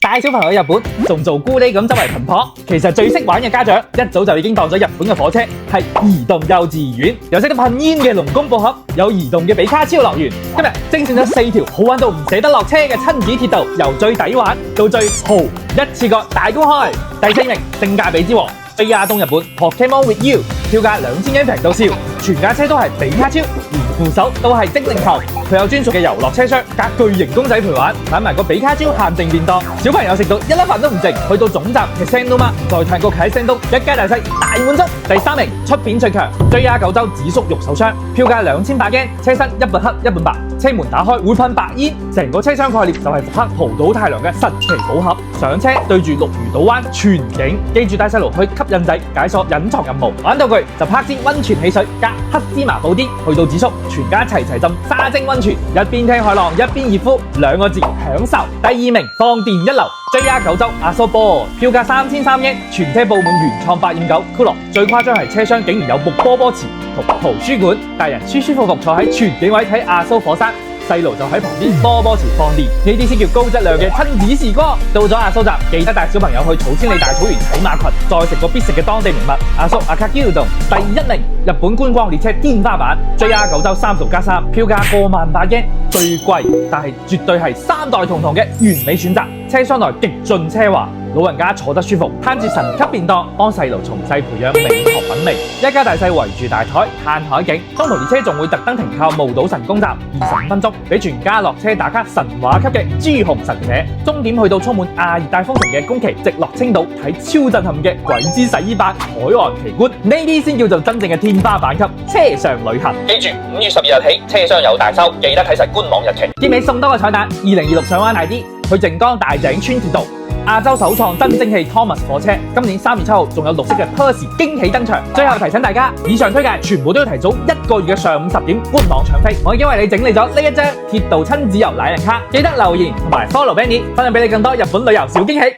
帶小朋友去日本，仲做咕喱咁周圍頻撲。其實最識玩嘅家長，一早就已經當咗日本嘅火車係移動幼稚園，有識得噴煙嘅龍宮布盒，有移動嘅比卡超樂園。今日精選咗4條好玩到唔捨得落車嘅親子鐵道，由最抵玩到最豪，一次過大公開。第4名，性價比之王。JR 東日本 Pokemon with You， 票價2000円平到笑，全架車都係比卡超，連扶手都係精靈球。佢有專屬嘅遊樂車廂，隔巨型公仔陪玩，買埋個比卡超限定便當，小朋友食到一粒飯都唔剩。去到總站嘅聲都嘛，再嘆個啟聲都一家大細大滿足。第3名，出片最強 JR 九州紫叔玉手槍，票價2800円，車身一半黑一半白，車門打開會噴白煙，成個車廂概念就係復刻浦島太郎嘅神奇寶盒。上車對住鹿兒島灣全景，記住帶細路去吸引仔解鎖隱藏任務。玩道具就拍支溫泉汽水加黑芝麻布甸，去到紫叔全家齊浸沙蒸溫泉，一邊聽海浪一邊熱敷，2個字享受。第2名，放電一流 JR 九州阿蘇波，票價3300円，全車布滿原創8.9 Cool，最誇張係車廂竟然有木波波池同圖書館，大人舒舒服服坐喺全景位睇阿蘇火山，細路就喺旁邊波波池放電，呢啲先叫高質量嘅親子時光。到咗阿蘇站，記得帶小朋友去草千里大草原睇馬群，再食個必食嘅當地名物阿蘇阿卡基烏洞。第1名，日本觀光列車天花板 JR 九州3+3，票價18000円，最貴但係絕對係3代同堂嘅完美選擇，車廂內極盡奢華。老人家坐得舒服，攤住神級便當，幫細路從細培養美學品味。一家大細圍住大台嘆海景，中途列車仲會特登停靠霧島神宮站25分鐘，俾全家落車打卡神話級嘅朱紅神社。終點去到充滿亞熱帶風情嘅宮崎，直落青島睇超震撼嘅鬼之洗衣板海岸奇觀，呢啲先叫做真正嘅天花板級車上旅行。記住5月12日起車廂有大收，記得睇實官網日期。結尾送多個彩蛋，2026上灣大啲，去靜岡大井川鐵道。亞洲首創真蒸汽 Thomas 火車，今年3月7號仲有綠色嘅 Percy 驚喜登場。最後提醒大家，以上推介全部都要提早1個月嘅上午10點官網搶飛。我已經為你整理咗呢一張鐵道親子遊懶人卡，記得留言同埋 follow Benny，分享俾你更多日本旅遊小驚喜。